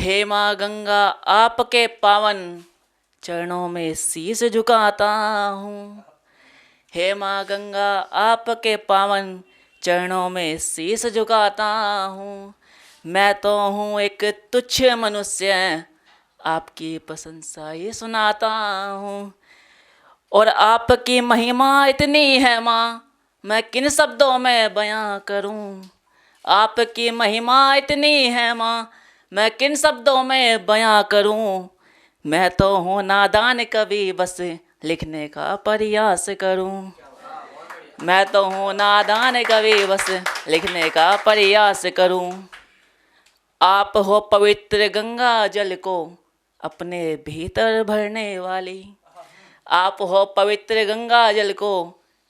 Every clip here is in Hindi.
हे माँ गंगा आपके पावन चरणों में शीश झुकाता हूँ। हे माँ गंगा आपके पावन चरणों में शीश झुकाता हूँ। मैं तो हूँ एक तुच्छ मनुष्य, आपकी प्रशंसा ये सुनाता हूँ। और आपकी महिमा इतनी है माँ, मैं किन शब्दों में बयां करूँ। आपकी महिमा इतनी है माँ, मैं किन शब्दों में बयां करूँ। मैं तो हूँ नादान कवि, बस लिखने का प्रयास करूँ। मैं तो हूँ नादान कवि, बस लिखने का प्रयास करूँ। आप हो पवित्र गंगा जल को अपने भीतर भरने वाली। आप हो पवित्र गंगा जल को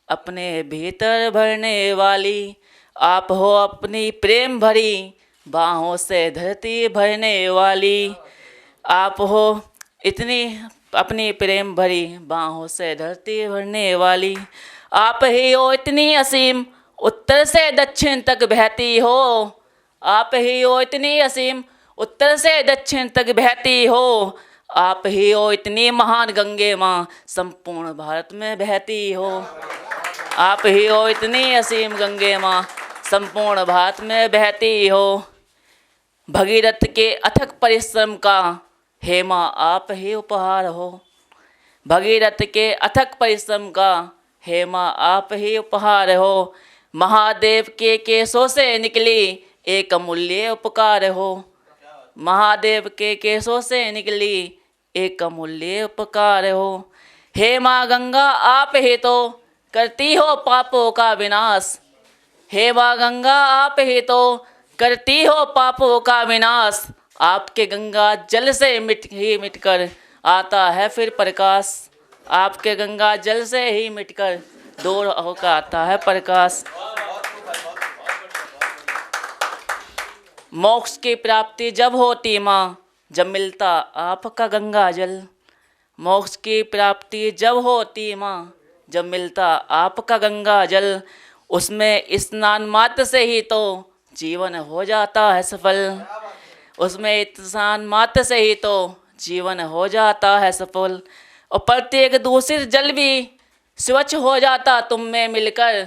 अपने भीतर भरने वाली। आप हो अपनी प्रेम भरी बाहों से धरती भरने वाली। आप हो इतनी अपनी प्रेम भरी बाहों से धरती भरने वाली। आप ही हो इतनी असीम, उत्तर से दक्षिण तक बहती हो। आप ही हो इतनी असीम, उत्तर से दक्षिण तक बहती हो। आप ही हो इतनी महान गंगे माँ, संपूर्ण भारत में बहती हो। आप ही हो इतनी असीम गंगे माँ, संपूर्ण भारत में बहती हो। भगीरथ के अथक परिश्रम का हे माँ आप ही उपहार हो। भगीरथ के अथक परिश्रम का हे माँ आप ही उपहार हो। महादेव के केशों से निकली एक अमूल्य उपकार हो। महादेव के केशों से निकली एक अमूल्य उपकार हो। हे माँ गंगा आप ही तो करती हो पापों का विनाश। हे माँ गंगा आप ही तो करती हो पापों का विनाश। आपके गंगा जल से मिटकर आता है फिर प्रकाश। आपके गंगा जल से ही मिटकर दूर होकर आता है प्रकाश। मोक्ष की प्राप्ति जब होती माँ, जब मिलता आपका गंगा जल। मोक्ष की प्राप्ति जब होती माँ, जब मिलता आपका गंगा जल। उसमें स्नान मात्र से ही तो जीवन हो जाता है सफल। उसमें स्नान मात्र से ही तो जीवन हो जाता है सफल। और प्रत्येक दूषित जल भी स्वच्छ हो जाता तुम में मिलकर।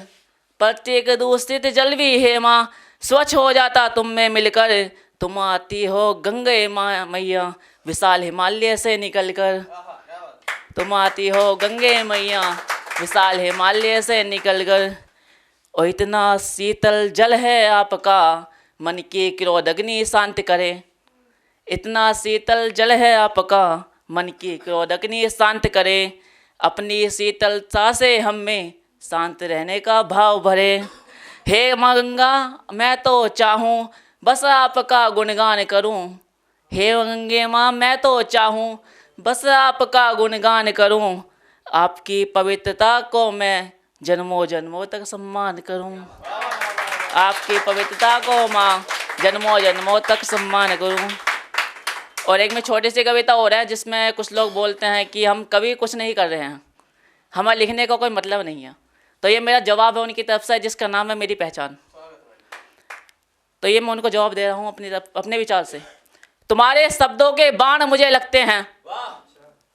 प्रत्येक दूषित जल भी हे माँ स्वच्छ हो जाता तुम में मिलकर। तुम आती हो गंगे माँ मैया विशाल हिमालय से निकलकर। तुम आती हो गंगे मैया विशाल हिमालय से निकलकर। और इतना शीतल जल है आपका, मन की क्रोध अग्नि शांत करे। इतना शीतल जल है आपका, मन की क्रोध अग्नि शांत करे। अपनी शीतलता से हम में शांत रहने का भाव भरे। हे माँ गंगा मैं तो चाहूँ बस आपका गुणगान करूँ। हे गंगे माँ मैं तो चाहूँ बस आपका गुणगान करूँ। आपकी पवित्रता को मैं जन्मों जन्मों तक सम्मान करूँ। आपकी पवित्रता को माँ जन्मों जन्मों तक सम्मान करूँ। और एक में छोटी सी कविता और है जिसमें कुछ लोग बोलते हैं कि हम कभी कुछ नहीं कर रहे हैं, हमें लिखने का कोई मतलब नहीं है। तो ये मेरा जवाब है उनकी तरफ से, जिसका नाम है मेरी पहचान। तो ये मैं उनको जवाब दे रहा हूँ अपनी तरफ, अपने विचार से। तुम्हारे शब्दों के बाण मुझे लगते हैं,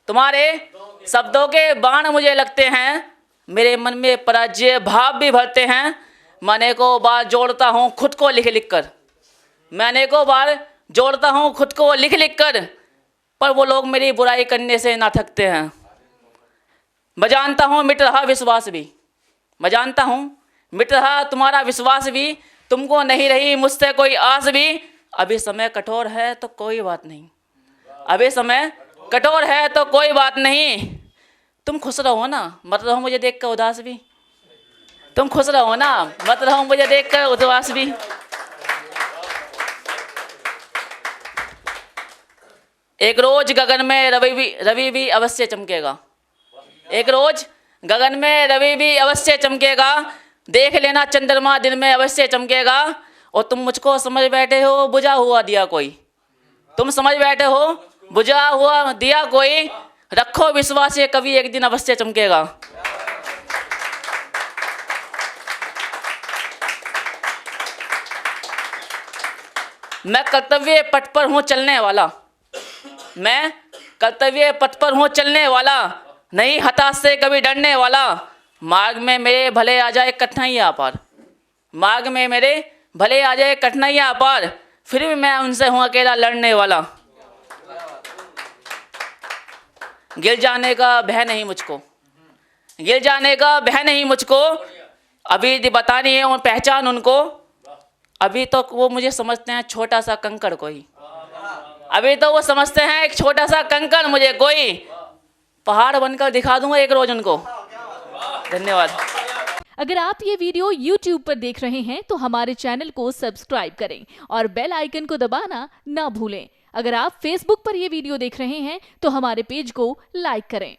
तुम्हारे शब्दों के बाण मुझे लगते हैं। मेरे मन में पराजय भाव भी भरते हैं। मैंने को बार जोड़ता हूँ खुद को लिख लिख कर। मैंने को बार जोड़ता हूँ खुद को लिख लिख कर, पर वो लोग मेरी बुराई करने से ना थकते हैं। मैं जानता हूँ मिट रहा विश्वास भी, मैं जानता हूँ मिट रहा तुम्हारा विश्वास भी। तुमको नहीं रही मुझसे कोई आस भी। अभी समय कठोर है तो कोई बात नहीं, अभी समय कठोर है तो कोई बात नहीं। तुम खुश रहो ना, मत रहो मुझे देख कर उदास भी। तुम खुश रहो ना, मत रहो मुझे देख कर उदास भी। एक रोज गगन में रवि भी अवश्य चमकेगा। एक रोज गगन में रवि भी अवश्य चमकेगा। देख लेना चंद्रमा दिन में अवश्य चमकेगा। और तुम मुझको समझ बैठे हो बुझा हुआ दिया कोई। तुम समझ बैठे हो बुझा हुआ दिया कोई। रखो विश्वास ये कभी एक दिन अवश्य चमकेगा। मैं कर्तव्य पथ पर हूँ चलने वाला, मैं कर्तव्य पथ पर हूँ चलने वाला, नहीं हताश से कभी डरने वाला। मार्ग में मेरे भले आ जाए कठिनाइयाँ पार, मार्ग में मेरे भले आ जाए कठिनाइयाँ पार, फिर भी मैं उनसे हूँ अकेला लड़ने वाला। गिर जाने का भय नहीं मुझको, गिर जाने का भय नहीं मुझको, अभी बतानी है पहचान उनको। अभी तो वो मुझे समझते हैं छोटा सा कंकड़ कोई, अभी तो वो समझते हैं एक छोटा सा कंकड़ मुझे कोई, पहाड़ बनकर दिखा दूंगा एक रोज उनको। धन्यवाद। अगर आप ये वीडियो YouTube पर देख रहे हैं तो हमारे चैनल को सब्सक्राइब करें और बेल आइकन को दबाना ना भूलें। अगर आप Facebook पर ये वीडियो देख रहे हैं तो हमारे पेज को लाइक करें।